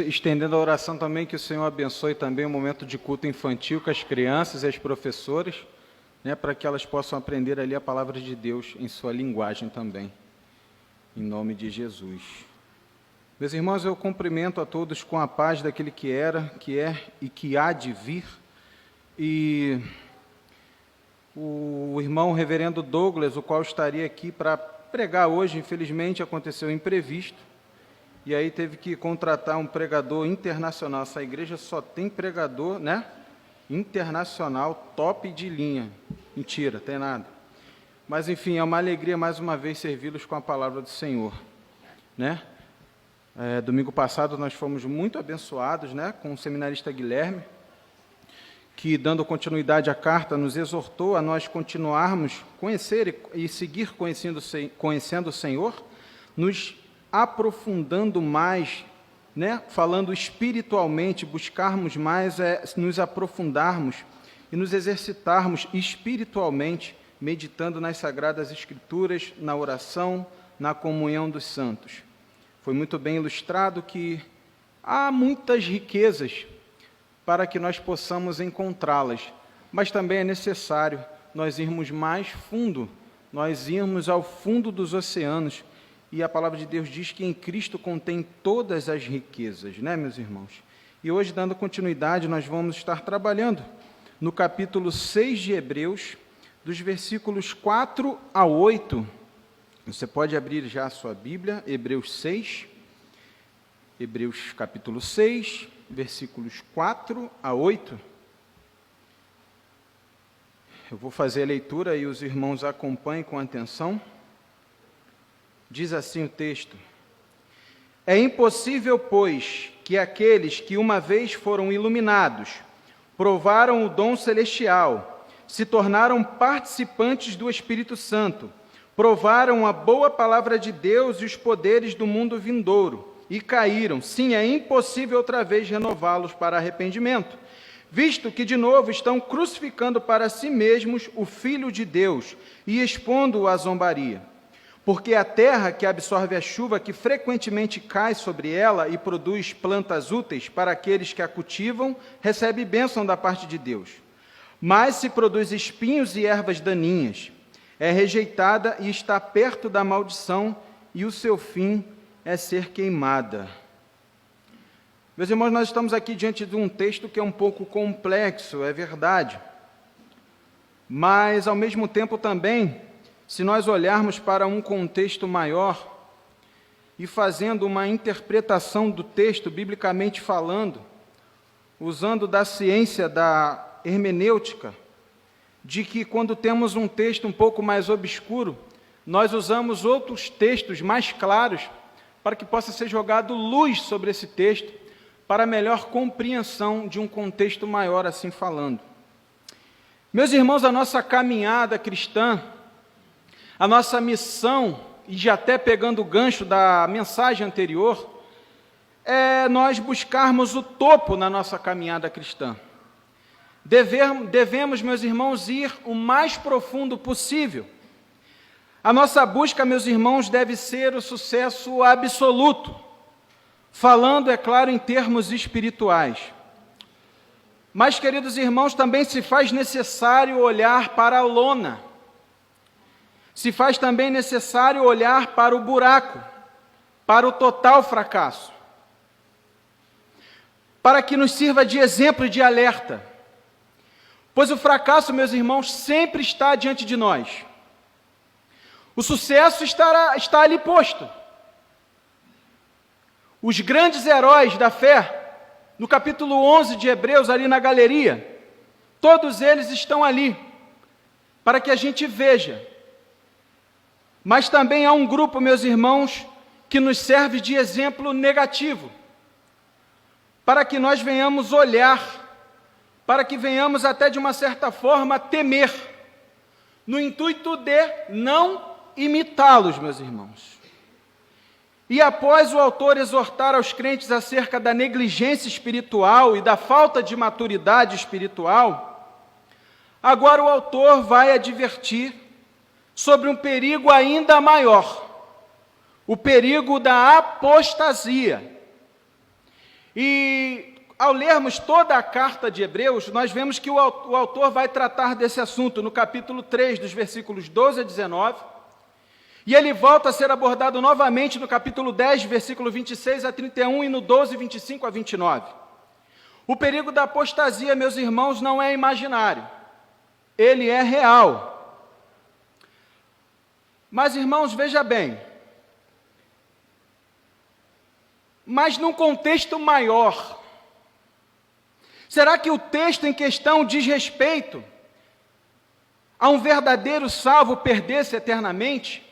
Estendendo a oração também, que o Senhor abençoe também o momento de culto infantil com as crianças e as professoras, né, para que elas possam aprender ali a palavra de Deus em sua linguagem também, em nome de Jesus. Meus irmãos, eu cumprimento a todos com a paz daquele que era, que é e que há de vir. E o irmão reverendo Douglas, o qual estaria aqui para pregar hoje, infelizmente aconteceu um imprevisto, e aí teve que contratar um pregador internacional. Essa igreja só tem pregador, né, internacional, top de linha. Mentira, tem nada. Mas, enfim, é uma alegria mais uma vez servi-los com a palavra do Senhor, né? Domingo passado nós fomos muito abençoados, né, com o seminarista Guilherme, que, dando continuidade à carta, nos exortou a nós continuarmos conhecer e seguir conhecendo o Senhor, nos aprofundando mais, né, falando espiritualmente, buscarmos mais, nos aprofundarmos e nos exercitarmos espiritualmente, meditando nas Sagradas Escrituras, na oração, na comunhão dos santos. Foi muito bem ilustrado que há muitas riquezas para que nós possamos encontrá-las, mas também é necessário nós irmos mais fundo, nós irmos ao fundo dos oceanos, e a palavra de Deus diz que em Cristo contém todas as riquezas, né, meus irmãos? E hoje, dando continuidade, nós vamos estar trabalhando no capítulo 6 de Hebreus, dos versículos 4 a 8. Você pode abrir já a sua Bíblia, Hebreus 6, Hebreus capítulo 6, versículos 4 a 8. Eu vou fazer a leitura e os irmãos acompanhem com atenção. Diz assim o texto: É impossível, pois, que aqueles que uma vez foram iluminados, provaram o dom celestial, se tornaram participantes do Espírito Santo, provaram a boa palavra de Deus e os poderes do mundo vindouro, e caíram. Sim, é impossível outra vez renová-los para arrependimento, visto que de novo estão crucificando para si mesmos o Filho de Deus e expondo-o à zombaria. Porque a terra que absorve a chuva que frequentemente cai sobre ela e produz plantas úteis para aqueles que a cultivam, recebe bênção da parte de Deus. Mas se produz espinhos e ervas daninhas, é rejeitada e está perto da maldição, e o seu fim é ser queimada. Meus irmãos, nós estamos aqui diante de um texto que é um pouco complexo, é verdade. Mas, ao mesmo tempo, também, se nós olharmos para um contexto maior e fazendo uma interpretação do texto, biblicamente falando, usando da ciência da hermenêutica, de que quando temos um texto um pouco mais obscuro, nós usamos outros textos mais claros para que possa ser jogado luz sobre esse texto, para melhor compreensão de um contexto maior, assim falando. Meus irmãos, a nossa caminhada cristã, a nossa missão, e já até pegando o gancho da mensagem anterior, é nós buscarmos o topo na nossa caminhada cristã. Devemos, meus irmãos, ir o mais profundo possível. A nossa busca, meus irmãos, deve ser o sucesso absoluto, falando, é claro, em termos espirituais. Mas, queridos irmãos, também se faz necessário olhar para a lona. Se faz também necessário olhar para o buraco, para o total fracasso, para que nos sirva de exemplo e de alerta. Pois o fracasso, meus irmãos, sempre está diante de nós. O sucesso está ali posto. Os grandes heróis da fé, no capítulo 11 de Hebreus, ali na galeria, todos eles estão ali, para que a gente veja. Mas também há um grupo, meus irmãos, que nos serve de exemplo negativo, para que nós venhamos olhar, para que venhamos até de uma certa forma temer, no intuito de não imitá-los, meus irmãos. E após o autor exortar aos crentes acerca da negligência espiritual e da falta de maturidade espiritual, agora o autor vai advertir sobre um perigo ainda maior, o perigo da apostasia, E ao lermos toda a carta de Hebreus, nós vemos que o autor vai tratar desse assunto no capítulo 3, dos versículos 12 a 19, e ele volta a ser abordado novamente no capítulo 10, versículo 26 a 31, e no 12, 25 a 29. O perigo da apostasia, meus irmãos, não é imaginário, ele é real. Mas, irmãos, veja bem, mas num contexto maior, será que o texto em questão diz respeito a um verdadeiro salvo perder-se eternamente?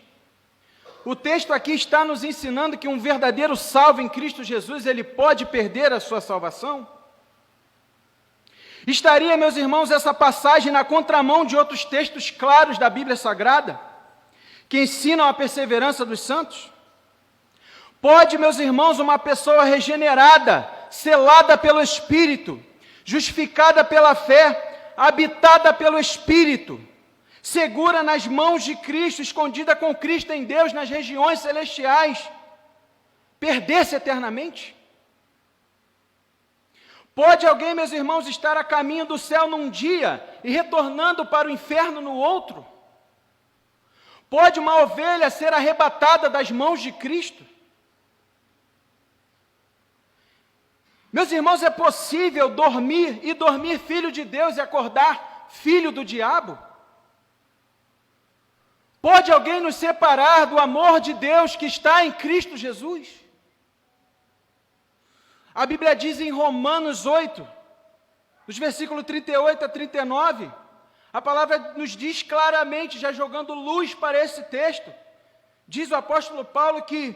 O texto aqui está nos ensinando que um verdadeiro salvo em Cristo Jesus, ele pode perder a sua salvação? Estaria, meus irmãos, essa passagem na contramão de outros textos claros da Bíblia Sagrada, que ensinam a perseverança dos santos? Pode, meus irmãos, uma pessoa regenerada, selada pelo Espírito, justificada pela fé, habitada pelo Espírito, segura nas mãos de Cristo, escondida com Cristo em Deus nas regiões celestiais, perder-se eternamente? Pode alguém, meus irmãos, estar a caminho do céu num dia e retornando para o inferno no outro? Pode uma ovelha ser arrebatada das mãos de Cristo? Meus irmãos, é possível dormir e dormir filho de Deus e acordar filho do diabo? Pode alguém nos separar do amor de Deus que está em Cristo Jesus? A Bíblia diz em Romanos 8, dos versículos 38 a 39, a palavra nos diz claramente, já jogando luz para esse texto, diz o apóstolo Paulo que,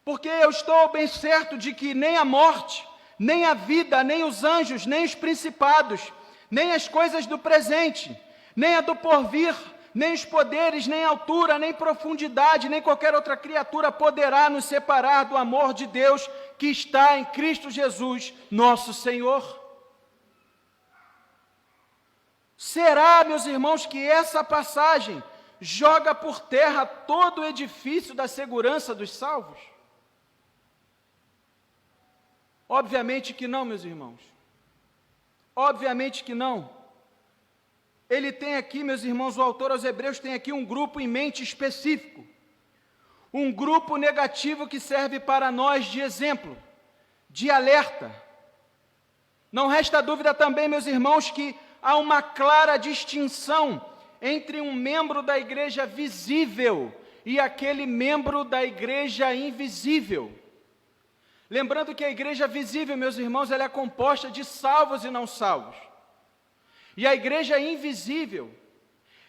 porque eu estou bem certo de que nem a morte, nem a vida, nem os anjos, nem os principados, nem as coisas do presente, nem a do porvir, nem os poderes, nem altura, nem profundidade, nem qualquer outra criatura poderá nos separar do amor de Deus que está em Cristo Jesus, nosso Senhor. Será, meus irmãos, que essa passagem joga por terra todo o edifício da segurança dos salvos? Obviamente que não, meus irmãos. Obviamente que não. Ele tem aqui, meus irmãos, o autor aos Hebreus tem aqui um grupo em mente específico. Um grupo negativo que serve para nós de exemplo, de alerta. Não resta dúvida também, meus irmãos, que há uma clara distinção entre um membro da igreja visível e aquele membro da igreja invisível. Lembrando que a igreja visível, meus irmãos, ela é composta de salvos e não salvos. E a igreja invisível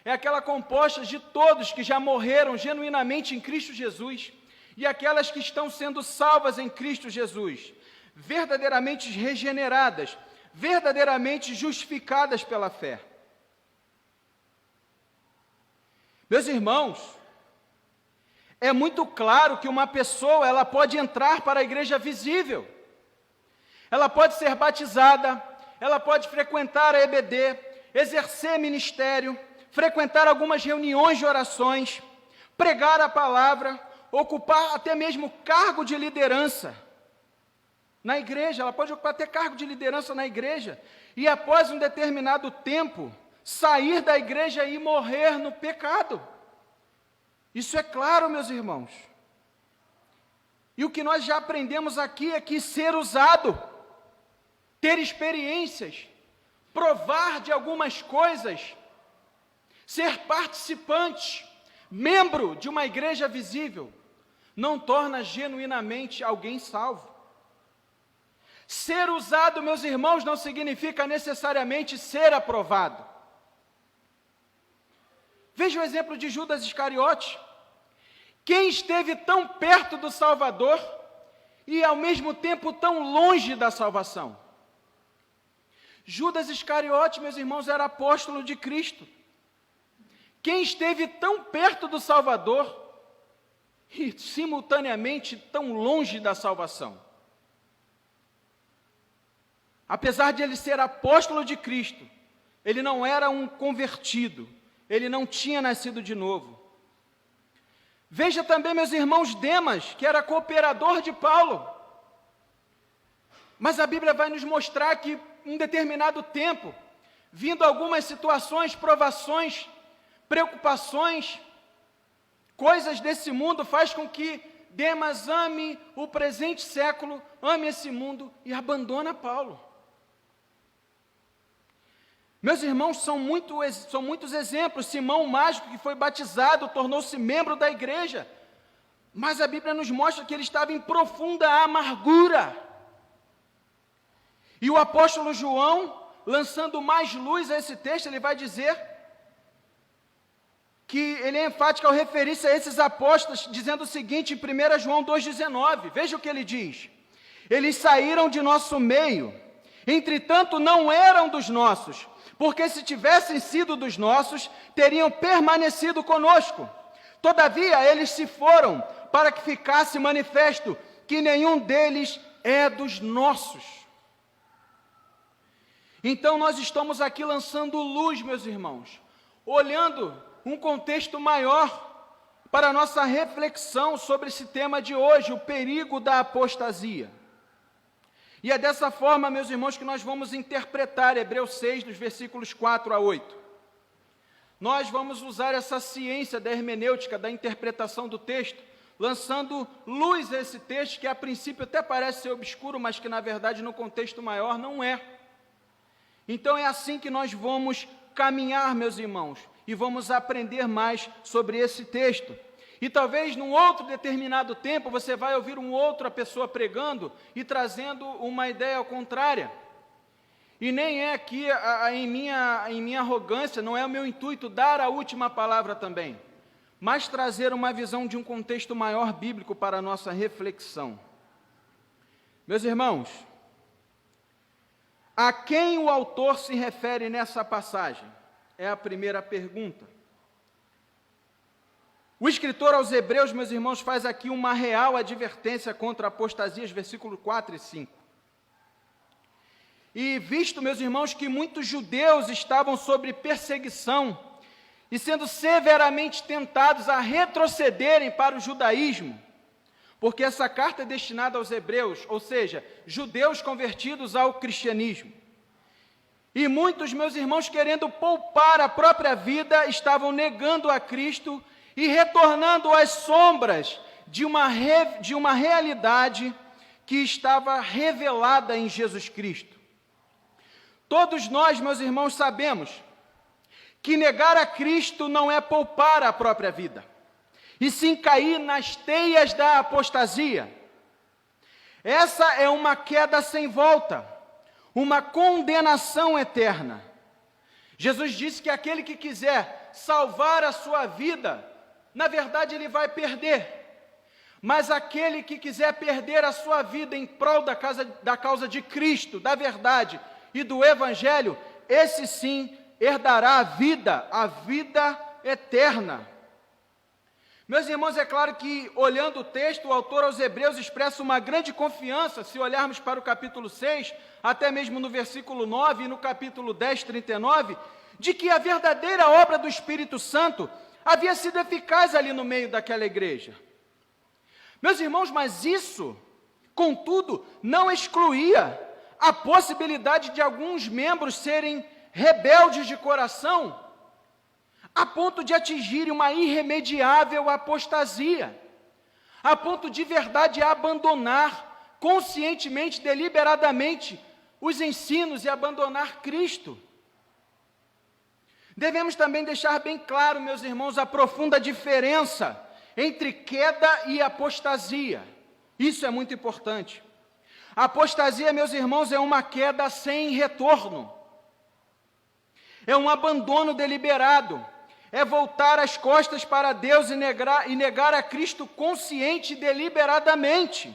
é aquela composta de todos que já morreram genuinamente em Cristo Jesus e aquelas que estão sendo salvas em Cristo Jesus, verdadeiramente regeneradas, verdadeiramente justificadas pela fé. Meus irmãos, é muito claro que uma pessoa, ela pode entrar para a igreja visível, ela pode ser batizada, ela pode frequentar a EBD, exercer ministério, frequentar algumas reuniões de orações, pregar a palavra, ocupar até mesmo cargo de liderança na igreja. Ela pode ocupar até cargo de liderança na igreja e após um determinado tempo, sair da igreja e morrer no pecado. Isso é claro, meus irmãos. E o que nós já aprendemos aqui é que ser usado, ter experiências, provar de algumas coisas, ser participante, membro de uma igreja visível, não torna genuinamente alguém salvo. Ser usado, meus irmãos, não significa necessariamente ser aprovado. Veja o exemplo de Judas Iscariote. Quem esteve tão perto do Salvador e ao mesmo tempo tão longe da salvação? Judas Iscariote, meus irmãos, era apóstolo de Cristo. Quem esteve tão perto do Salvador e simultaneamente tão longe da salvação? Apesar de ele ser apóstolo de Cristo, ele não era um convertido, ele não tinha nascido de novo. Veja também, meus irmãos, Demas, que era cooperador de Paulo. Mas a Bíblia vai nos mostrar que em um determinado tempo, vindo algumas situações, provações, preocupações, coisas desse mundo, faz com que Demas ame o presente século, ame esse mundo e abandona Paulo. Meus irmãos, são muitos exemplos. Simão, o mágico, que foi batizado, tornou-se membro da igreja, mas a Bíblia nos mostra que ele estava em profunda amargura. E o apóstolo João, lançando mais luz a esse texto, ele vai dizer que ele é enfático ao referir-se a esses apóstolos, dizendo o seguinte em 1 João 2,19, veja o que ele diz: eles saíram de nosso meio, entretanto não eram dos nossos, porque se tivessem sido dos nossos, teriam permanecido conosco. Todavia eles se foram, para que ficasse manifesto que nenhum deles é dos nossos. Então nós estamos aqui lançando luz, meus irmãos, olhando um contexto maior para a nossa reflexão sobre esse tema de hoje, o perigo da apostasia. E é dessa forma, meus irmãos, que nós vamos interpretar Hebreus 6, dos versículos 4 a 8. Nós vamos usar essa ciência da hermenêutica, da interpretação do texto, lançando luz a esse texto, que a princípio até parece ser obscuro, mas que na verdade no contexto maior não é. Então é assim que nós vamos caminhar, meus irmãos, e vamos aprender mais sobre esse texto. E talvez num outro determinado tempo você vai ouvir outra pessoa pregando e trazendo uma ideia contrária. E nem é aqui em minha arrogância, não é o meu intuito dar a última palavra também, mas trazer uma visão de um contexto maior bíblico para a nossa reflexão. Meus irmãos, a quem o autor se refere nessa passagem? É a primeira pergunta. O escritor aos Hebreus, meus irmãos, faz aqui uma real advertência contra apostasias, versículos 4 e 5. E visto, meus irmãos, que muitos judeus estavam sob perseguição e sendo severamente tentados a retrocederem para o judaísmo, porque essa carta é destinada aos hebreus, ou seja, judeus convertidos ao cristianismo. E muitos, meus irmãos, querendo poupar a própria vida, estavam negando a Cristo e retornando às sombras de uma realidade que estava revelada em Jesus Cristo. Todos nós, meus irmãos, sabemos que negar a Cristo não é poupar a própria vida, e sim cair nas teias da apostasia. Essa é uma queda sem volta, uma condenação eterna. Jesus disse que aquele que quiser salvar a sua vida, na verdade ele vai perder, mas aquele que quiser perder a sua vida em prol da causa de Cristo, da verdade e do Evangelho, esse sim herdará a vida eterna. Meus irmãos, é claro que, olhando o texto, o autor aos Hebreus expressa uma grande confiança, se olharmos para o capítulo 6, até mesmo no versículo 9 e no capítulo 10, 39, de que a verdadeira obra do Espírito Santo havia sido eficaz ali no meio daquela igreja. Meus irmãos, mas isso, contudo, não excluía a possibilidade de alguns membros serem rebeldes de coração, a ponto de atingirem uma irremediável apostasia, a ponto de verdade abandonar conscientemente, deliberadamente, os ensinos e abandonar Cristo. Devemos também deixar bem claro, meus irmãos, a profunda diferença entre queda e apostasia. Isso é muito importante. A apostasia, meus irmãos, é uma queda sem retorno. É um abandono deliberado. É voltar as costas para Deus e negar a Cristo consciente e deliberadamente.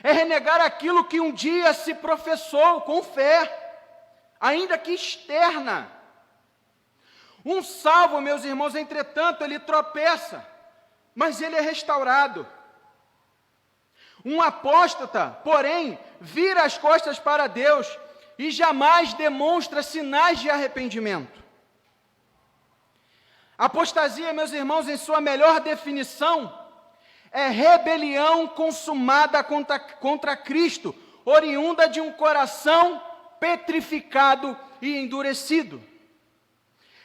É renegar aquilo que um dia se professou com fé, ainda que externa. Um salvo, meus irmãos, entretanto, ele tropeça, mas ele é restaurado. Um apóstata, porém, vira as costas para Deus e jamais demonstra sinais de arrependimento. Apostasia, meus irmãos, em sua melhor definição, é rebelião consumada contra Cristo, oriunda de um coração petrificado e endurecido.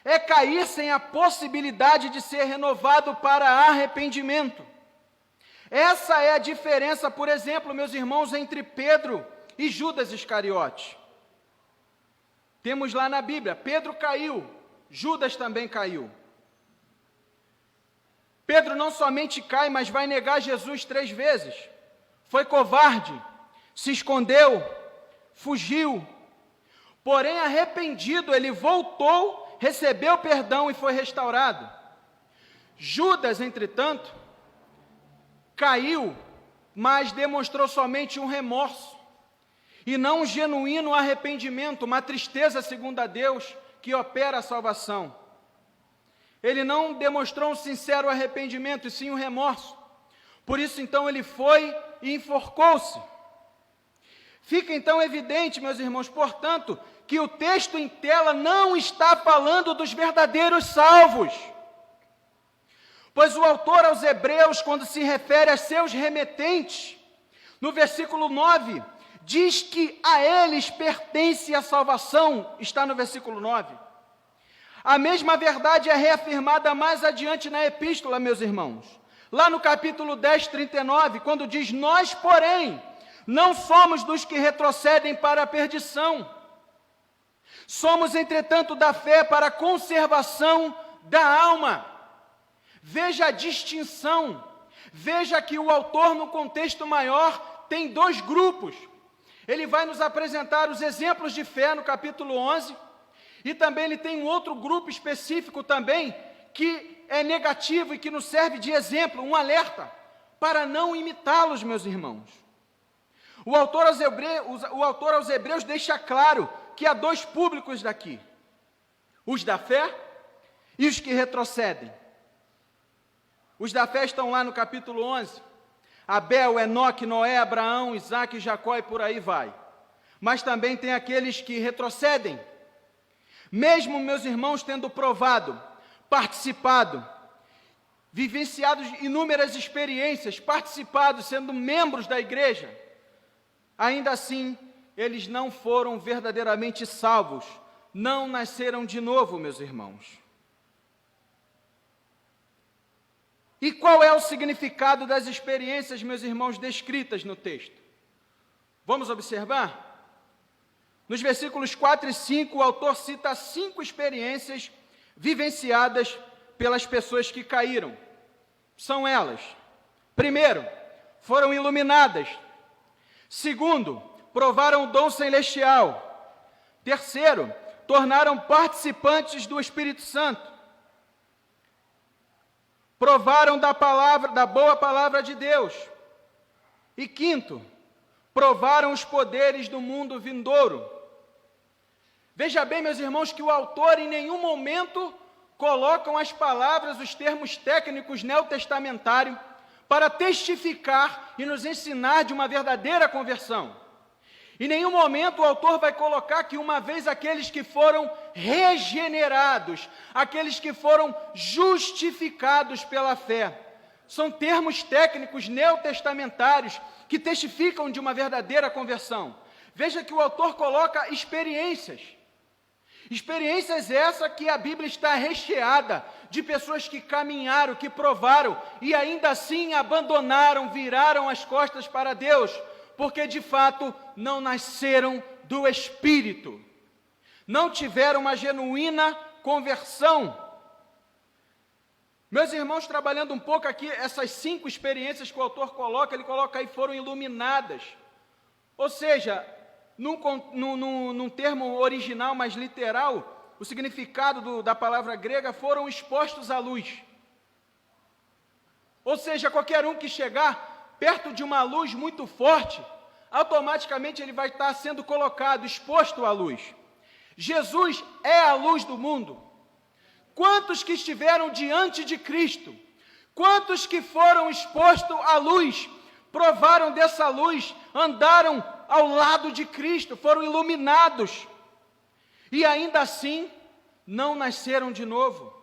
É cair sem a possibilidade de ser renovado para arrependimento. Essa é a diferença, por exemplo, meus irmãos, entre Pedro e Judas Iscariote. Temos lá na Bíblia, Pedro caiu, Judas também caiu. Pedro não somente cai, mas vai negar Jesus 3 vezes. Foi covarde, se escondeu, fugiu. Porém, arrependido, ele voltou, recebeu perdão e foi restaurado. Judas, entretanto, caiu, mas demonstrou somente um remorso, e não um genuíno arrependimento, uma tristeza segundo a Deus, que opera a salvação. Ele não demonstrou um sincero arrependimento, e sim um remorso. Por isso, então, ele foi e enforcou-se. Fica, então, evidente, meus irmãos, portanto, que o texto em tela não está falando dos verdadeiros salvos. Pois o autor aos Hebreus, quando se refere a seus remetentes, no versículo 9, diz que a eles pertence a salvação, está no versículo 9. A mesma verdade é reafirmada mais adiante na epístola, meus irmãos. Lá no capítulo 10, 39, quando diz: nós, porém, não somos dos que retrocedem para a perdição. Somos, entretanto, da fé para a conservação da alma. Veja a distinção. Veja que o autor, no contexto maior, tem 2 grupos. Ele vai nos apresentar os exemplos de fé no capítulo 11, e também ele tem um outro grupo específico também, que é negativo e que nos serve de exemplo, um alerta, para não imitá-los, meus irmãos. O autor aos Hebreus deixa claro que há 2 públicos daqui: os da fé e os que retrocedem. Os da fé estão lá no capítulo 11, Abel, Enoque, Noé, Abraão, Isaque, Jacó e por aí vai. Mas também tem aqueles que retrocedem. Mesmo, meus irmãos, tendo provado, participado, vivenciado inúmeras experiências, participado, sendo membros da igreja, ainda assim, eles não foram verdadeiramente salvos, não nasceram de novo, meus irmãos. E qual é o significado das experiências, meus irmãos, descritas no texto? Vamos observar? Nos versículos 4 e 5, o autor cita 5 experiências vivenciadas pelas pessoas que caíram. São elas: primeiro, foram iluminadas. Segundo, provaram o dom celestial. Terceiro, tornaram participantes do Espírito Santo. Provaram da boa palavra de Deus. E quinto, provaram os poderes do mundo vindouro. Veja bem, meus irmãos, que o autor em nenhum momento coloca as palavras, os termos técnicos neotestamentários para testificar e nos ensinar de uma verdadeira conversão. Em nenhum momento o autor vai colocar que uma vez aqueles que foram regenerados, aqueles que foram justificados pela fé, são termos técnicos neotestamentários que testificam de uma verdadeira conversão. Veja que o autor coloca experiências. Experiências essas que a Bíblia está recheada de pessoas que caminharam, que provaram e ainda assim abandonaram, viraram as costas para Deus, porque de fato não nasceram do Espírito, não tiveram uma genuína conversão. Meus irmãos, trabalhando um pouco aqui, essas 5 experiências que o autor coloca, ele coloca aí, foram iluminadas. Ou seja, num termo original mais literal, o significado da palavra grega, foram expostos à luz. Ou seja, qualquer um que chegar perto de uma luz muito forte, automaticamente ele vai estar sendo colocado, exposto à luz. Jesus é a luz do mundo. Quantos que estiveram diante de Cristo, quantos que foram expostos à luz, provaram dessa luz, andaram ao lado de Cristo, foram iluminados, e ainda assim não nasceram de novo.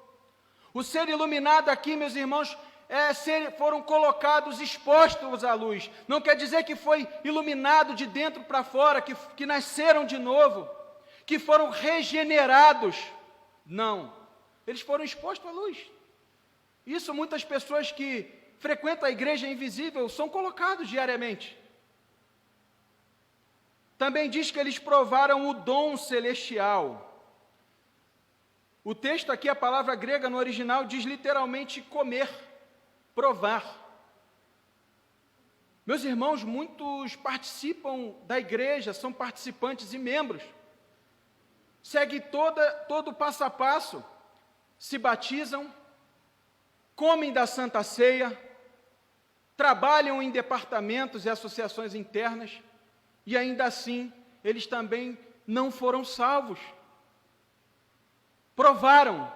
O ser iluminado aqui, meus irmãos, foram colocados, expostos à luz. Não quer dizer que foi iluminado de dentro para fora, que nasceram de novo, que foram regenerados. Não, eles foram expostos à luz. Isso muitas pessoas que frequentam a igreja invisível são colocados diariamente. Também diz que eles provaram o dom celestial. O texto aqui, a palavra grega no original, diz literalmente comer, provar. Meus irmãos, muitos participam da igreja, são participantes e membros. Seguem todo o passo a passo, se batizam, comem da Santa Ceia, trabalham em departamentos e associações internas, e ainda assim, eles também não foram salvos. Provaram,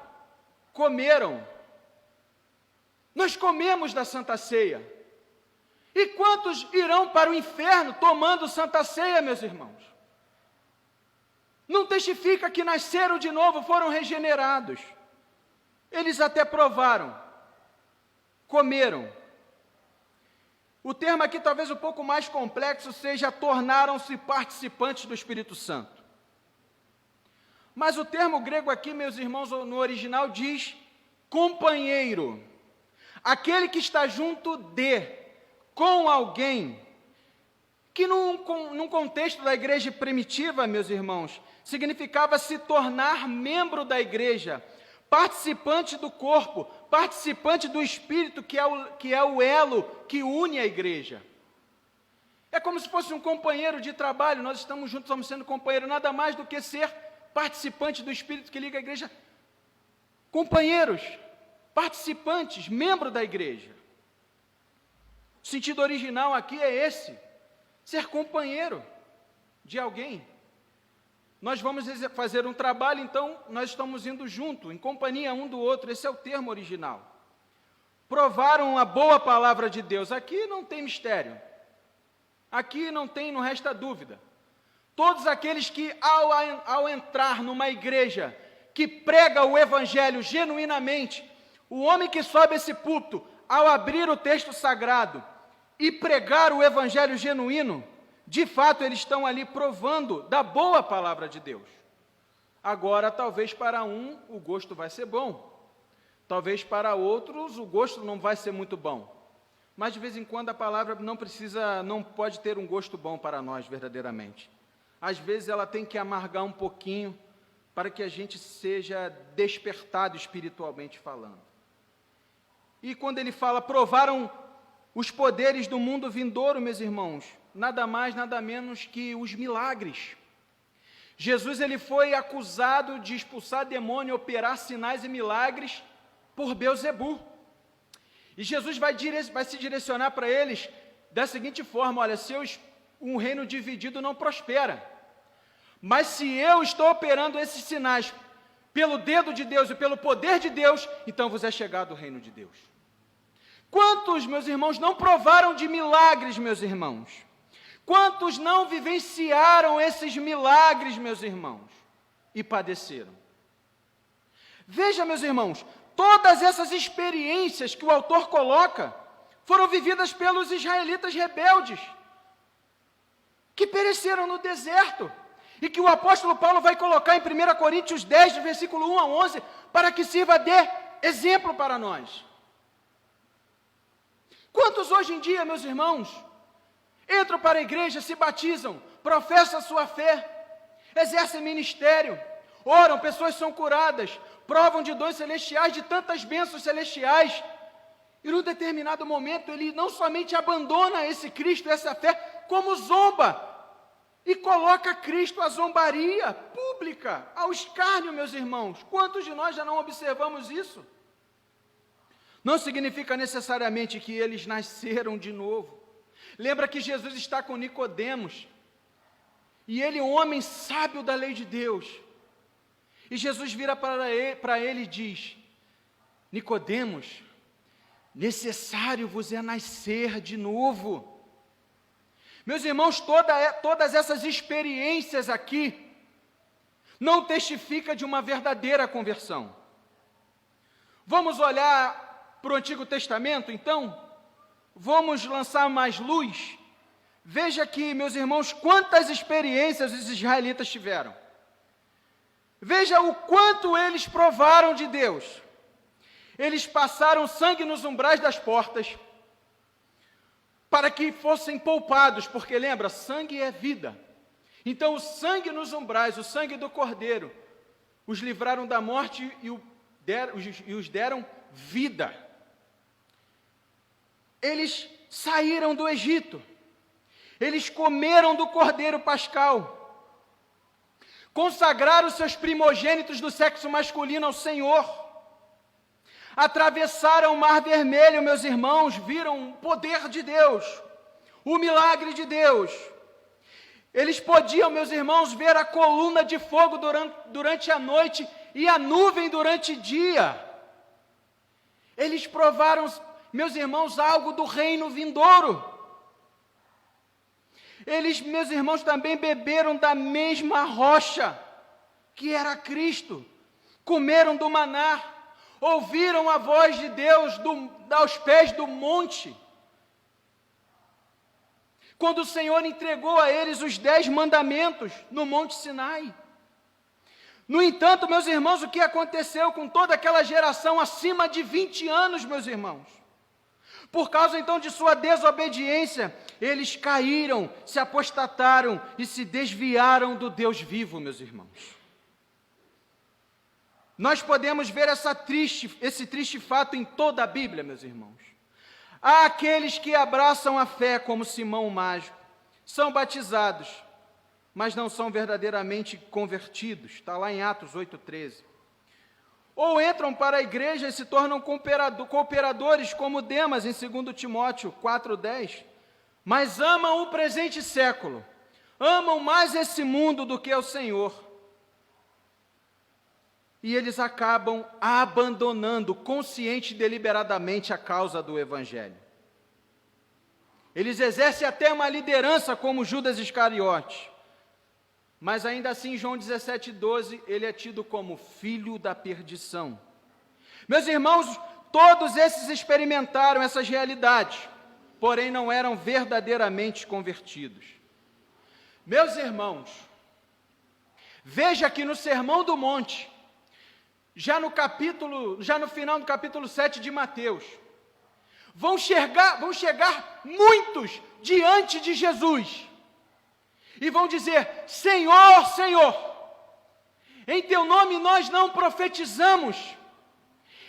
comeram. Nós comemos da Santa Ceia. E quantos irão para o inferno tomando Santa Ceia, meus irmãos? Não testifica que nasceram de novo, foram regenerados. Eles até provaram, comeram. O termo aqui, talvez um pouco mais complexo, seja tornaram-se participantes do Espírito Santo. Mas o termo grego aqui, meus irmãos, no original diz companheiro. Aquele que está junto com alguém, que num contexto da igreja primitiva, meus irmãos, significava se tornar membro da igreja, participante do corpo, participante do Espírito, que é o elo que une a igreja. É como se fosse um companheiro de trabalho, nós estamos juntos, estamos sendo companheiros, nada mais do que ser participante do Espírito que liga a igreja. Companheiros, participantes, membro da igreja. O sentido original aqui é esse, ser companheiro de alguém. Nós vamos fazer um trabalho, então nós estamos indo junto, em companhia um do outro, esse é o termo original. Provaram a boa palavra de Deus, aqui não tem mistério, aqui não resta dúvida. Todos aqueles que ao entrar numa igreja que prega o evangelho genuinamente, o homem que sobe esse púlpito, ao abrir o texto sagrado e pregar o evangelho genuíno, de fato, eles estão ali provando da boa palavra de Deus. Agora, talvez para um o gosto vai ser bom. Talvez para outros o gosto não vai ser muito bom. Mas de vez em quando a palavra não pode ter um gosto bom para nós verdadeiramente. Às vezes ela tem que amargar um pouquinho para que a gente seja despertado espiritualmente falando. E quando ele fala, provaram os poderes do mundo vindouro, meus irmãos, nada mais, nada menos que os milagres. Jesus ele foi acusado de expulsar demônio, operar sinais e milagres por Beelzebu. E Jesus vai se direcionar para eles da seguinte forma: olha, um reino dividido não prospera. Mas se eu estou operando esses sinais pelo dedo de Deus e pelo poder de Deus, então vos é chegado o reino de Deus. Quantos, meus irmãos, não provaram de milagres, meus irmãos? Quantos não vivenciaram esses milagres, meus irmãos, e padeceram? Veja, meus irmãos, todas essas experiências que o autor coloca foram vividas pelos israelitas rebeldes, que pereceram no deserto, e que o apóstolo Paulo vai colocar em 1 Coríntios 10, do versículo 1 a 11, para que sirva de exemplo para nós. Quantos hoje em dia, meus irmãos, entram para a igreja, se batizam, professam a sua fé, exercem ministério, oram, pessoas são curadas, provam de dons celestiais, de tantas bênçãos celestiais, e num determinado momento ele não somente abandona esse Cristo, essa fé, como zomba, e coloca Cristo à zombaria pública, ao escárnio, meus irmãos. Quantos de nós já não observamos isso? Não significa necessariamente que eles nasceram de novo. Lembra que Jesus está com Nicodemos, e ele, um homem sábio da lei de Deus, e Jesus vira para ele e diz: Nicodemos, necessário vos é nascer de novo. Meus irmãos, todas essas experiências aqui não testificam de uma verdadeira conversão. Vamos olhar para o Antigo Testamento, então, vamos lançar mais luz. Veja aqui, meus irmãos, quantas experiências os israelitas tiveram. Veja o quanto eles provaram de Deus. Eles passaram sangue nos umbrais das portas, para que fossem poupados, porque lembra, sangue é vida. Então o sangue nos umbrais, o sangue do Cordeiro, os livraram da morte e os deram vida. Eles saíram do Egito, eles comeram do Cordeiro Pascal, consagraram seus primogênitos do sexo masculino ao Senhor, atravessaram o Mar Vermelho, meus irmãos, viram o poder de Deus, o milagre de Deus. Eles podiam, meus irmãos, ver a coluna de fogo durante a noite e a nuvem durante o dia. Eles provaram, meus irmãos, algo do reino vindouro. Eles, meus irmãos, também beberam da mesma rocha, que era Cristo. Comeram do maná, ouviram a voz de Deus aos pés do monte. Quando o Senhor entregou a eles os 10 mandamentos no Monte Sinai. No entanto, meus irmãos, o que aconteceu com toda aquela geração acima de 20 anos, meus irmãos? Por causa então de sua desobediência, eles caíram, se apostataram e se desviaram do Deus vivo, meus irmãos. Nós podemos ver esse triste fato em toda a Bíblia, meus irmãos. Há aqueles que abraçam a fé como Simão o Mágico, são batizados, mas não são verdadeiramente convertidos. Está lá em Atos 8,13. Ou entram para a igreja e se tornam cooperadores como Demas em 2 Timóteo 4,10, mas amam o presente século, amam mais esse mundo do que o Senhor. E eles acabam abandonando consciente e deliberadamente a causa do Evangelho. Eles exercem até uma liderança como Judas Iscariote, mas ainda assim, João 17,12, ele é tido como filho da perdição. Meus irmãos, todos esses experimentaram essas realidades, porém não eram verdadeiramente convertidos. Meus irmãos, veja que no Sermão do Monte, já no final do capítulo 7 de Mateus, vão chegar muitos diante de Jesus, e vão dizer: Senhor, Senhor, em Teu nome nós não profetizamos,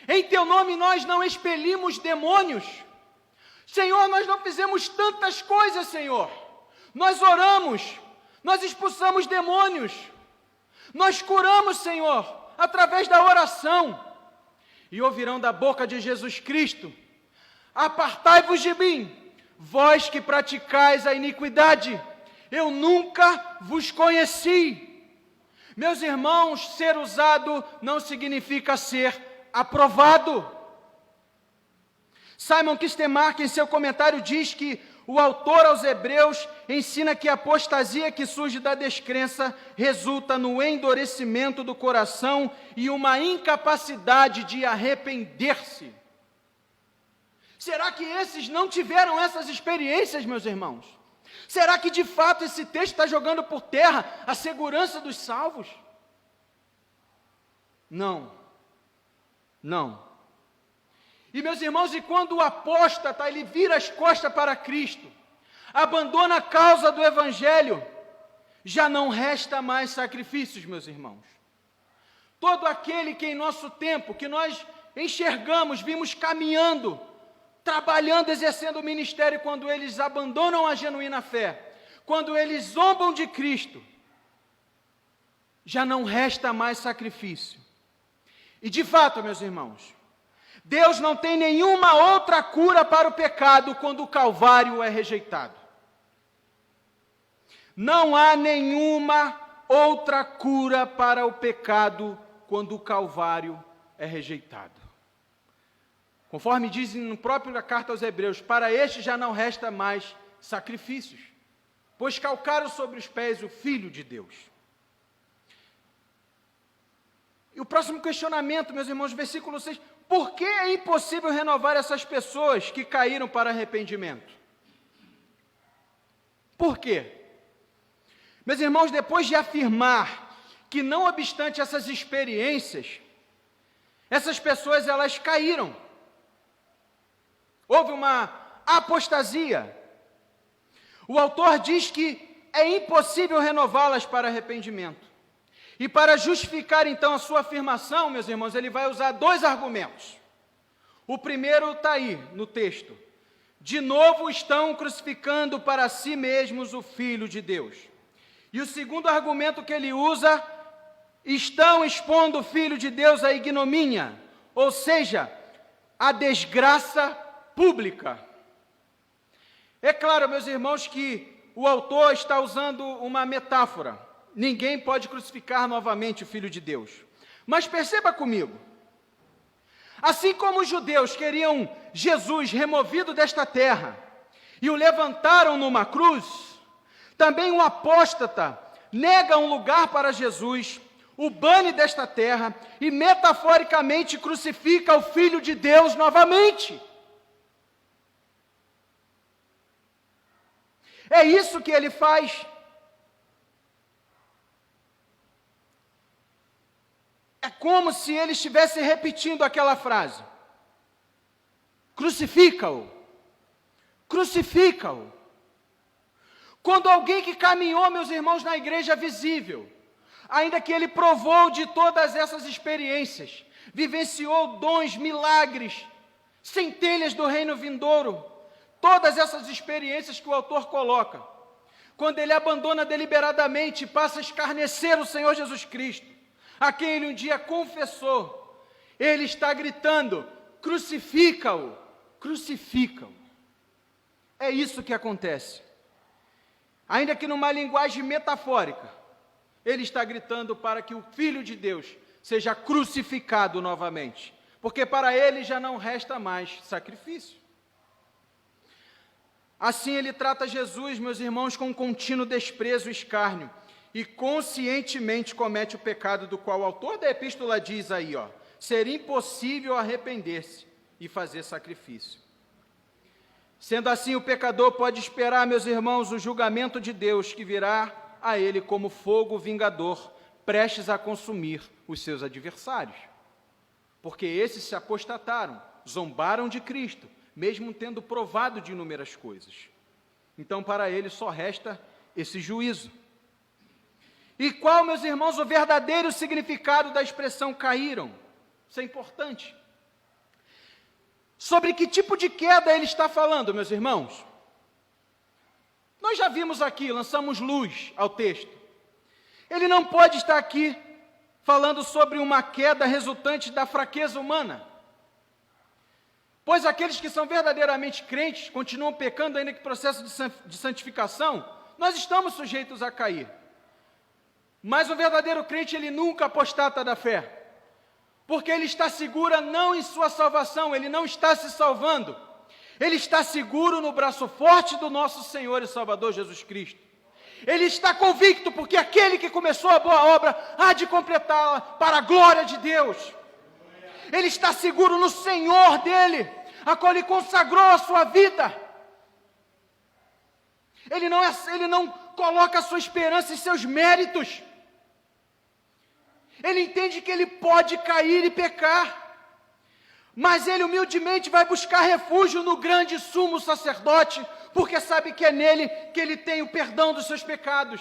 em Teu nome nós não expelimos demônios, Senhor, nós não fizemos tantas coisas, Senhor, nós oramos, nós expulsamos demônios, nós curamos, Senhor, através da oração. E ouvirão da boca de Jesus Cristo: apartai-vos de mim, vós que praticais a iniquidade, eu nunca vos conheci. Meus irmãos, ser usado não significa ser aprovado. Simon Kistemaker, em seu comentário, diz que o autor aos Hebreus ensina que a apostasia que surge da descrença resulta no endurecimento do coração e uma incapacidade de arrepender-se. Será que esses não tiveram essas experiências, meus irmãos? Será que de fato esse texto está jogando por terra a segurança dos salvos? Não. E meus irmãos, e quando o apóstata, ele vira as costas para Cristo, abandona a causa do Evangelho, já não resta mais sacrifícios, meus irmãos. Todo aquele que em nosso tempo, que nós enxergamos, vimos caminhando, trabalhando, exercendo o ministério, quando eles abandonam a genuína fé, quando eles zombam de Cristo, já não resta mais sacrifício. E de fato, meus irmãos, Deus não tem nenhuma outra cura para o pecado quando o Calvário é rejeitado. Não há nenhuma outra cura para o pecado quando o Calvário é rejeitado. Conforme diz na própria carta aos Hebreus, para este já não resta mais sacrifícios, pois calcaram sobre os pés o Filho de Deus. E o próximo questionamento, meus irmãos, versículo 6, Por que é impossível renovar essas pessoas que caíram para arrependimento? Por quê? Meus irmãos, depois de afirmar que não obstante essas experiências, essas pessoas elas caíram. Houve uma apostasia. O autor diz que é impossível renová-las para arrependimento. E para justificar então a sua afirmação, meus irmãos, ele vai usar dois argumentos. O primeiro está aí no texto. De novo estão crucificando para si mesmos o Filho de Deus. E o segundo argumento que ele usa, estão expondo o Filho de Deus à ignomínia, ou seja, à desgraça pública. É claro, meus irmãos, que o autor está usando uma metáfora. Ninguém pode crucificar novamente o Filho de Deus. Mas perceba comigo, assim como os judeus queriam Jesus removido desta terra e o levantaram numa cruz, também um apóstata nega um lugar para Jesus, o bane desta terra e metaforicamente crucifica o Filho de Deus novamente. É isso que ele faz. É como se ele estivesse repetindo aquela frase. Crucifica-o. Crucifica-o. Quando alguém que caminhou, meus irmãos, na igreja visível, ainda que ele provou de todas essas experiências, vivenciou dons, milagres, centelhas do reino vindouro, todas essas experiências que o autor coloca, quando ele abandona deliberadamente e passa a escarnecer o Senhor Jesus Cristo, a quem ele um dia confessou, ele está gritando, crucifica-o, crucifica-o. É isso que acontece. Ainda que numa linguagem metafórica, ele está gritando para que o Filho de Deus seja crucificado novamente, porque para ele já não resta mais sacrifício. Assim ele trata Jesus, meus irmãos, com um contínuo desprezo e escárnio, e conscientemente comete o pecado do qual o autor da epístola diz aí, ser impossível arrepender-se e fazer sacrifício. Sendo assim, o pecador pode esperar, meus irmãos, o julgamento de Deus que virá a ele como fogo vingador, prestes a consumir os seus adversários. Porque esses se apostataram, zombaram de Cristo, mesmo tendo provado de inúmeras coisas. Então, para ele só resta esse juízo. E qual, meus irmãos, o verdadeiro significado da expressão caíram? Isso é importante. Sobre que tipo de queda ele está falando, meus irmãos? Nós já vimos aqui, lançamos luz ao texto. Ele não pode estar aqui falando sobre uma queda resultante da fraqueza humana. Pois aqueles que são verdadeiramente crentes, continuam pecando ainda que processo de santificação, nós estamos sujeitos a cair. Mas o verdadeiro crente, ele nunca apostata da fé, porque ele está seguro não em sua salvação, ele não está se salvando, ele está seguro no braço forte do nosso Senhor e Salvador Jesus Cristo. Ele está convicto, porque aquele que começou a boa obra há de completá-la para a glória de Deus. Ele está seguro no Senhor dele, a qual ele consagrou a sua vida. Ele não coloca a sua esperança em seus méritos. Ele entende que ele pode cair e pecar, mas ele humildemente vai buscar refúgio no grande sumo sacerdote, porque sabe que é nele que ele tem o perdão dos seus pecados,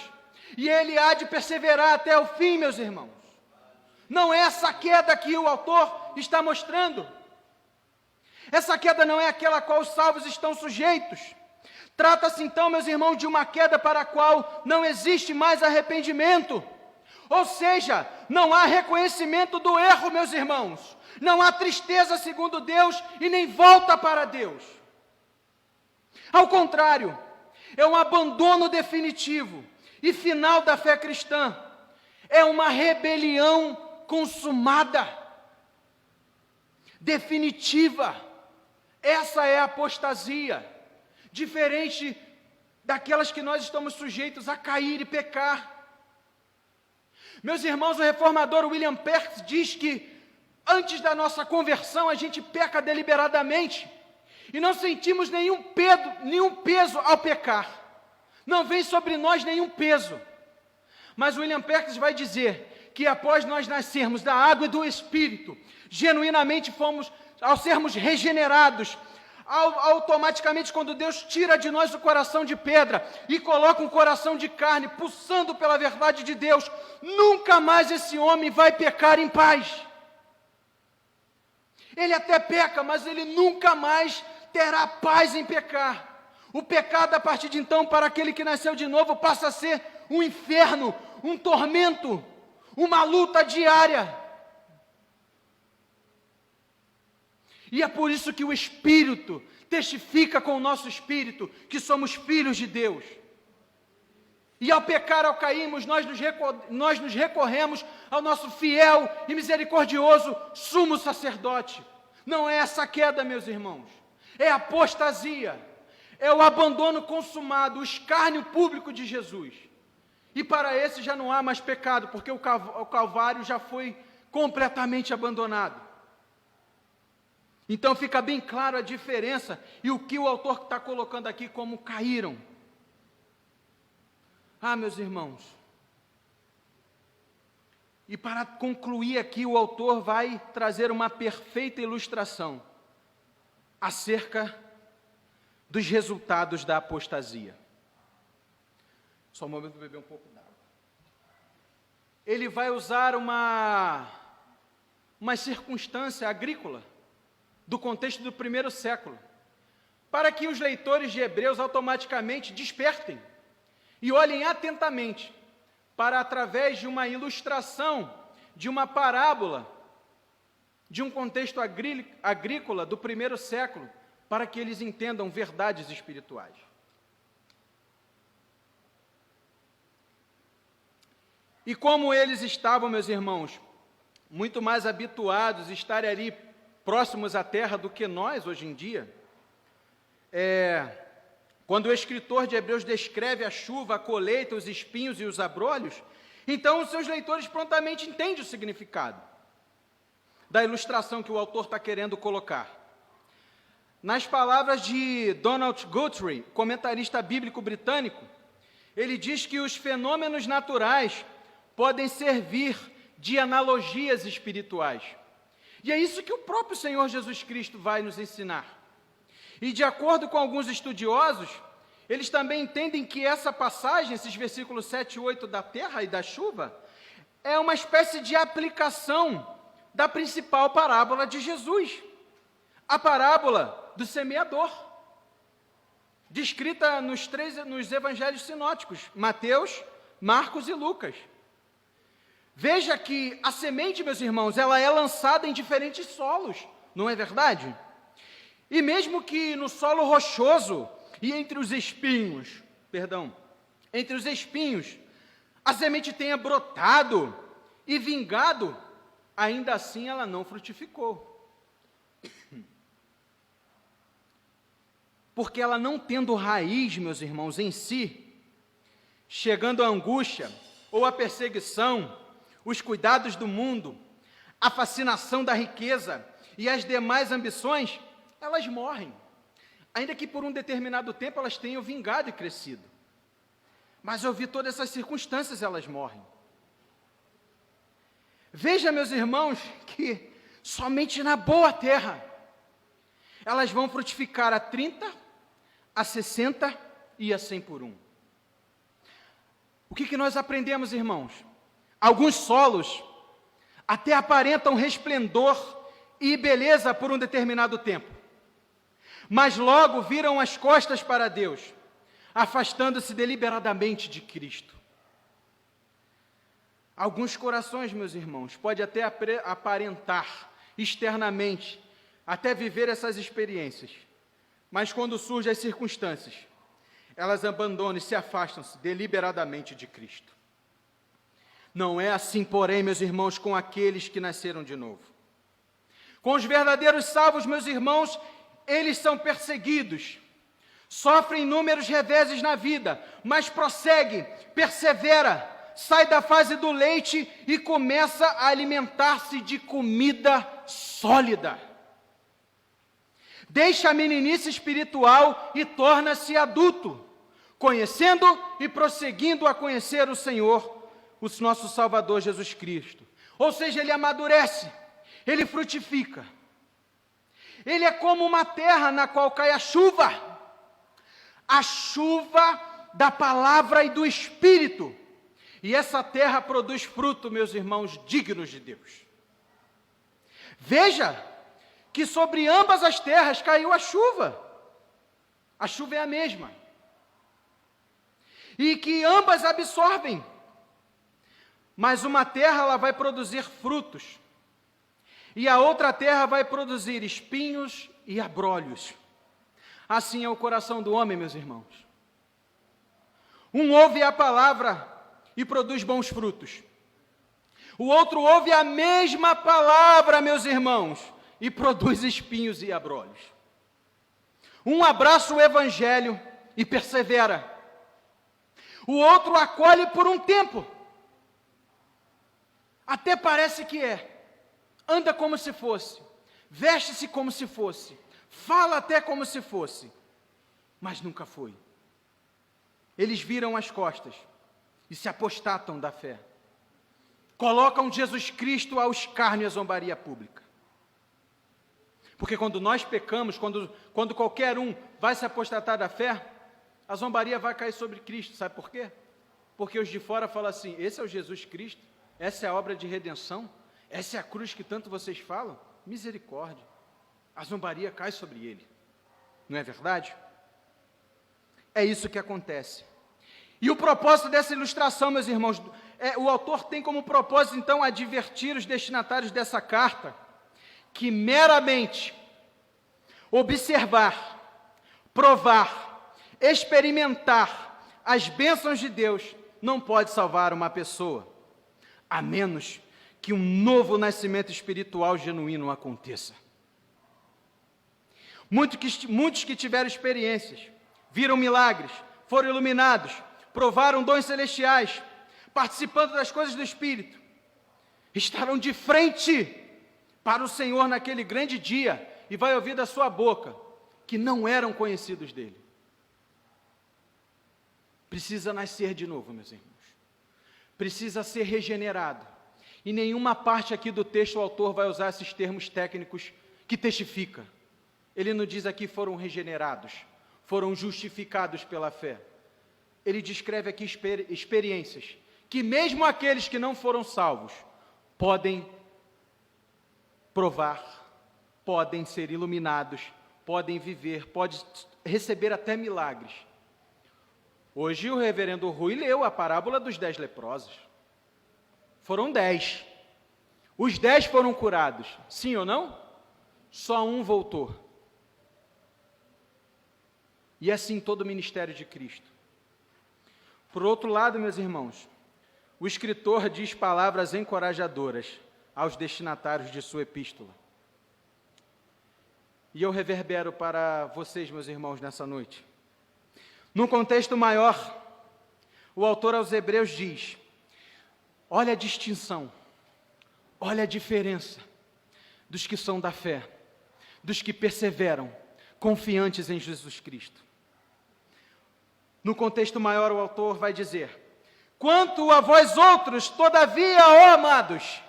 e ele há de perseverar até o fim, meus irmãos. Não é essa queda que o autor está mostrando. Essa queda não é aquela a qual os salvos estão sujeitos. Trata-se então, meus irmãos, de uma queda para a qual não existe mais arrependimento. Ou seja, não há reconhecimento do erro, meus irmãos. Não há tristeza segundo Deus e nem volta para Deus. Ao contrário, é um abandono definitivo e final da fé cristã. É uma rebelião consumada, definitiva. Essa é a apostasia, diferente daquelas que nós estamos sujeitos a cair e pecar. Meus irmãos, o reformador William Perks diz que Antes da nossa conversão, a gente peca deliberadamente e não sentimos nenhum peso ao pecar. Não vem sobre nós nenhum peso. Mas William Perkins vai dizer que após nós nascermos da água e do Espírito, genuinamente ao sermos regenerados, automaticamente quando Deus tira de nós o coração de pedra e coloca um coração de carne, pulsando pela verdade de Deus, nunca mais esse homem vai pecar em paz. Ele até peca, mas ele nunca mais terá paz em pecar. O pecado, a partir de então, para aquele que nasceu de novo, passa a ser um inferno, um tormento, uma luta diária. E é por isso que o Espírito testifica com o nosso Espírito que somos filhos de Deus. E ao pecar, ao cairmos, nós nos recorremos ao nosso fiel e misericordioso sumo sacerdote. Não é essa queda, meus irmãos, é a apostasia, é o abandono consumado, o escárnio público de Jesus. E para esse já não há mais pecado, porque o Calvário já foi completamente abandonado. Então fica bem claro a diferença e o que o autor está colocando aqui como caíram. Ah, meus irmãos, e para concluir aqui, o autor vai trazer uma perfeita ilustração acerca dos resultados da apostasia. Só um momento para beber um pouco d'água. Ele vai usar uma circunstância agrícola do contexto do primeiro século, para que os leitores de Hebreus automaticamente despertem e olhem atentamente para, através de uma ilustração, de uma parábola, de um contexto agrícola do primeiro século, para que eles entendam verdades espirituais. E como eles estavam, meus irmãos, muito mais habituados a estarem ali próximos à terra do que nós hoje em dia, quando o escritor de Hebreus descreve a chuva, a colheita, os espinhos e os abrolhos, então os seus leitores prontamente entendem o significado da ilustração que o autor está querendo colocar. Nas palavras de Donald Guthrie, comentarista bíblico britânico, ele diz que os fenômenos naturais podem servir de analogias espirituais. E é isso que o próprio Senhor Jesus Cristo vai nos ensinar. E de acordo com alguns estudiosos, eles também entendem que essa passagem, esses versículos 7 e 8 da terra e da chuva, é uma espécie de aplicação da principal parábola de Jesus, a parábola do semeador, descrita nos evangelhos sinóticos, Mateus, Marcos e Lucas. Veja que a semente, meus irmãos, ela é lançada em diferentes solos, não é verdade? E mesmo que no solo rochoso e entre os espinhos, a semente tenha brotado e vingado, ainda assim ela não frutificou. Porque ela não tendo raiz, meus irmãos, em si, chegando a angústia ou a perseguição, os cuidados do mundo, a fascinação da riqueza e as demais ambições, elas morrem. Ainda que por um determinado tempo elas tenham vingado e crescido. Mas ao ouvir todas essas circunstâncias, elas morrem. Veja, meus irmãos, que somente na boa terra elas vão frutificar a 30, a 60 e a 100 por um. O que nós aprendemos, irmãos? Alguns solos até aparentam resplendor e beleza por um determinado tempo, mas logo viram as costas para Deus, afastando-se deliberadamente de Cristo. Alguns corações, meus irmãos, pode até aparentar externamente, até viver essas experiências, mas quando surgem as circunstâncias, elas abandonam e se afastam-se deliberadamente de Cristo. Não é assim, porém, meus irmãos, com aqueles que nasceram de novo. Com os verdadeiros salvos, meus irmãos, eles são perseguidos, sofrem inúmeros reveses na vida, mas prossegue, persevera, sai da fase do leite e começa a alimentar-se de comida sólida. Deixa a meninice espiritual e torna-se adulto, conhecendo e prosseguindo a conhecer o Senhor, o nosso Salvador Jesus Cristo. Ou seja, ele amadurece, ele frutifica. Ele é como uma terra na qual cai a chuva da palavra e do Espírito. E essa terra produz fruto, meus irmãos, dignos de Deus. Veja que sobre ambas as terras caiu a chuva. A chuva é a mesma. E que ambas absorvem. Mas uma terra ela vai produzir frutos. E a outra terra vai produzir espinhos e abrolhos. Assim é o coração do homem, meus irmãos. Um ouve a palavra e produz bons frutos. O outro ouve a mesma palavra, meus irmãos, e produz espinhos e abrolhos. Um abraça o evangelho e persevera. O outro acolhe por um tempo. Até parece que anda como se fosse, veste-se como se fosse, fala até como se fosse, mas nunca foi. Eles viram as costas e se apostatam da fé. Colocam Jesus Cristo ao escárnio e à zombaria pública. Porque quando nós pecamos, quando qualquer um vai se apostatar da fé, a zombaria vai cair sobre Cristo. Sabe por quê? Porque os de fora falam assim, esse é o Jesus Cristo, essa é a obra de redenção, essa é a cruz que tanto vocês falam? Misericórdia. A zombaria cai sobre ele. Não é verdade? É isso que acontece. E o propósito dessa ilustração, meus irmãos, o autor tem como propósito, então, advertir os destinatários dessa carta que meramente observar, provar, experimentar as bênçãos de Deus não pode salvar uma pessoa, a menos que um novo nascimento espiritual genuíno aconteça. Muitos que tiveram experiências, viram milagres, foram iluminados, provaram dons celestiais, participando das coisas do Espírito, estarão de frente para o Senhor naquele grande dia e vai ouvir da sua boca que não eram conhecidos dele. Precisa nascer de novo, meus irmãos. Precisa ser regenerado. Em nenhuma parte aqui do texto o autor vai usar esses termos técnicos que testifica. Ele não diz aqui foram regenerados, foram justificados pela fé. Ele descreve aqui experiências que mesmo aqueles que não foram salvos podem provar, podem ser iluminados, podem viver, podem receber até milagres. Hoje o reverendo Rui leu a parábola dos 10 leprosos. Foram 10. Os 10 foram curados, sim ou não? Só um voltou. E assim todo o ministério de Cristo. Por outro lado, meus irmãos, o escritor diz palavras encorajadoras aos destinatários de sua epístola. E eu reverbero para vocês, meus irmãos, nessa noite. Num contexto maior, o autor aos Hebreus diz: olha a distinção, olha a diferença dos que são da fé, dos que perseveram, confiantes em Jesus Cristo. No contexto maior, o autor vai dizer: quanto a vós outros, todavia, ó amados,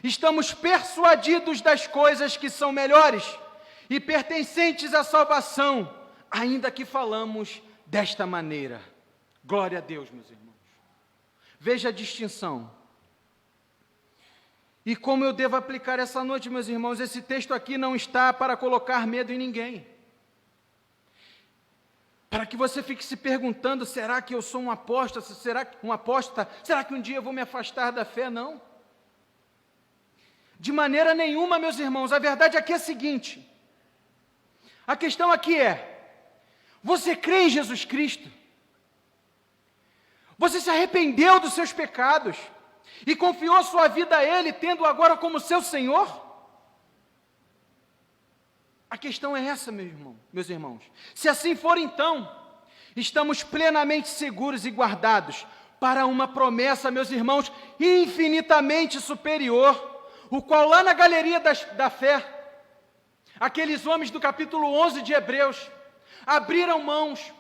estamos persuadidos das coisas que são melhores e pertencentes à salvação, ainda que falamos desta maneira. Glória a Deus, meus irmãos. Veja a distinção. E como eu devo aplicar essa noite, meus irmãos, esse texto aqui não está para colocar medo em ninguém. Para que você fique se perguntando, será que eu sou um apóstata? Será que um dia eu vou me afastar da fé? Não. De maneira nenhuma, meus irmãos. A verdade aqui é a seguinte. A questão aqui você crê em Jesus Cristo? Você se arrependeu dos seus pecados e confiou sua vida a Ele, tendo-o agora como seu Senhor? A questão é essa, meus irmãos. Se assim for, então, estamos plenamente seguros e guardados para uma promessa, meus irmãos, infinitamente superior, o qual lá na galeria da fé, aqueles homens do capítulo 11 de Hebreus, abriram mãos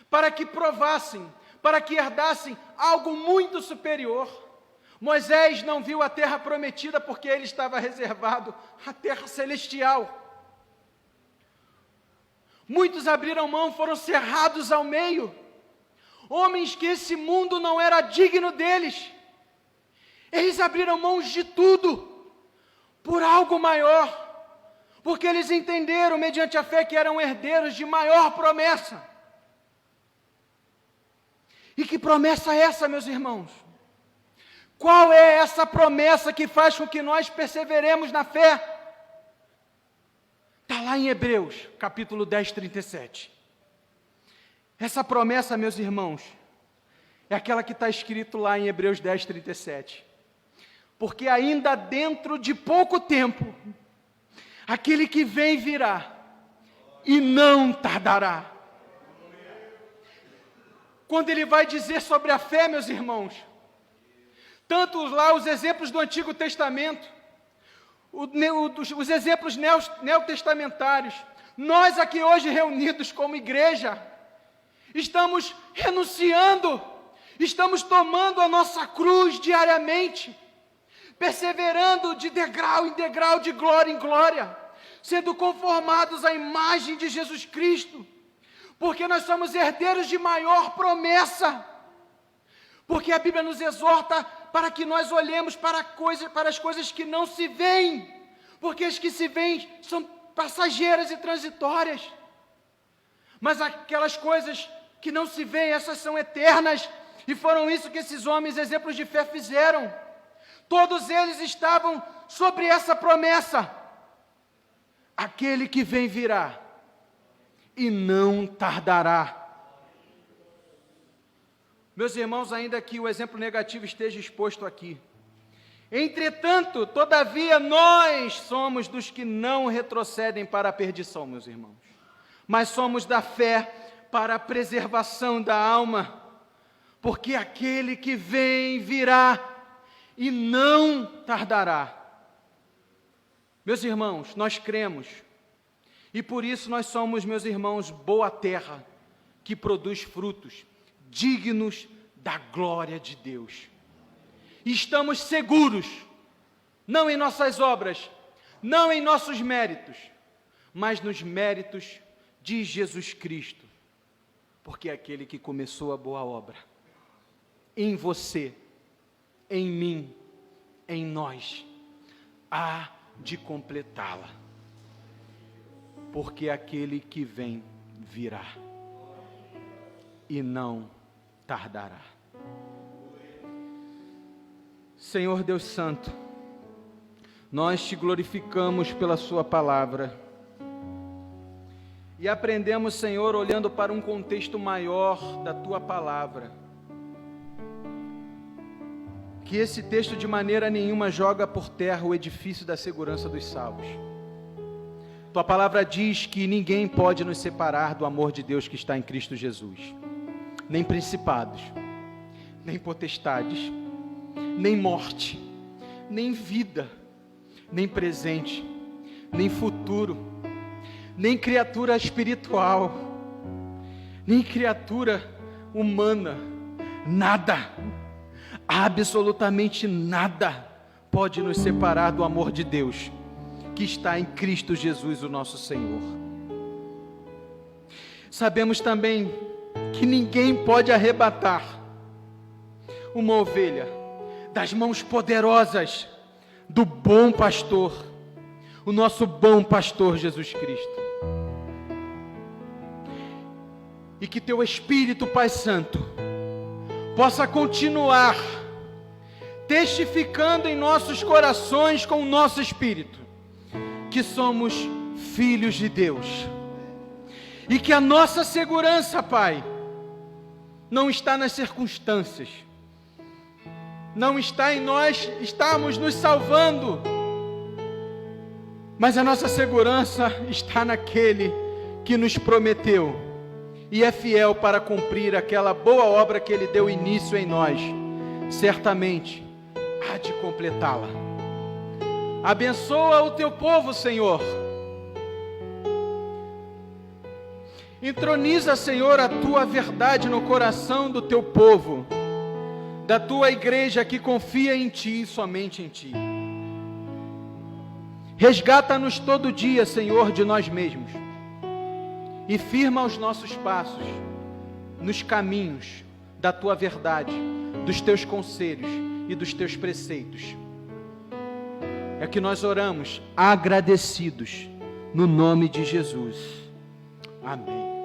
para que provassem, para que herdassem algo muito superior. Moisés não viu a terra prometida porque ele estava reservado à terra celestial. Muitos abriram mão, foram cerrados ao meio, homens que esse mundo não era digno deles. Eles abriram mãos de tudo, por algo maior, porque eles entenderam, mediante a fé, que eram herdeiros de maior promessa. E que promessa é essa, meus irmãos? Qual é essa promessa que faz com que nós perseveremos na fé? Está lá em Hebreus, capítulo 10, 37. Essa promessa, meus irmãos, é aquela que está escrito lá em Hebreus 10, 37. Porque ainda dentro de pouco tempo, aquele que vem virá, e não tardará. Quando ele vai dizer sobre a fé, meus irmãos, tanto lá os exemplos do Antigo Testamento, os exemplos neotestamentários, nós aqui hoje reunidos como igreja, estamos renunciando, estamos tomando a nossa cruz diariamente, perseverando de degrau em degrau, de glória em glória, sendo conformados à imagem de Jesus Cristo, porque nós somos herdeiros de maior promessa, porque a Bíblia nos exorta para que nós olhemos para as coisas que não se veem, porque as que se veem são passageiras e transitórias, mas aquelas coisas que não se veem, essas são eternas, e foram isso que esses homens, exemplos de fé, fizeram. Todos eles estavam sobre essa promessa: aquele que vem virá, e não tardará. Meus irmãos, ainda que o exemplo negativo esteja exposto aqui, entretanto, todavia, nós somos dos que não retrocedem para a perdição, meus irmãos, mas somos da fé para a preservação da alma, porque aquele que vem virá e não tardará. Meus irmãos, nós cremos, e por isso nós somos, meus irmãos, boa terra, que produz frutos dignos da glória de Deus. E estamos seguros, não em nossas obras, não em nossos méritos, mas nos méritos de Jesus Cristo, porque é aquele que começou a boa obra, em você, em mim, em nós, há de completá-la, porque aquele que vem virá, e não tardará. Senhor Deus Santo, nós te glorificamos pela sua palavra, e aprendemos, Senhor, olhando para um contexto maior da tua palavra, que esse texto de maneira nenhuma joga por terra o edifício da segurança dos salvos. Tua palavra diz que ninguém pode nos separar do amor de Deus que está em Cristo Jesus. Nem principados, nem potestades, nem morte, nem vida, nem presente, nem futuro, nem criatura espiritual, nem criatura humana, nada, absolutamente nada pode nos separar do amor de Deus que está em Cristo Jesus, o nosso Senhor. Sabemos também que ninguém pode arrebatar uma ovelha das mãos poderosas do bom pastor, o nosso bom pastor Jesus Cristo. E que teu Espírito, Pai Santo, possa continuar testificando em nossos corações com o nosso espírito que somos filhos de Deus, e que a nossa segurança, Pai, não está nas circunstâncias, não está em nós estarmos nos salvando, mas a nossa segurança está naquele que nos prometeu e é fiel para cumprir aquela boa obra que Ele deu início em nós. Certamente há de completá-la. Abençoa o teu povo, Senhor. Entroniza, Senhor, a tua verdade no coração do teu povo, da tua igreja que confia em ti e somente em ti. Resgata-nos todo dia, Senhor, de nós mesmos, e firma os nossos passos nos caminhos da tua verdade, dos teus conselhos e dos teus preceitos. É que nós oramos agradecidos no nome de Jesus. Amém.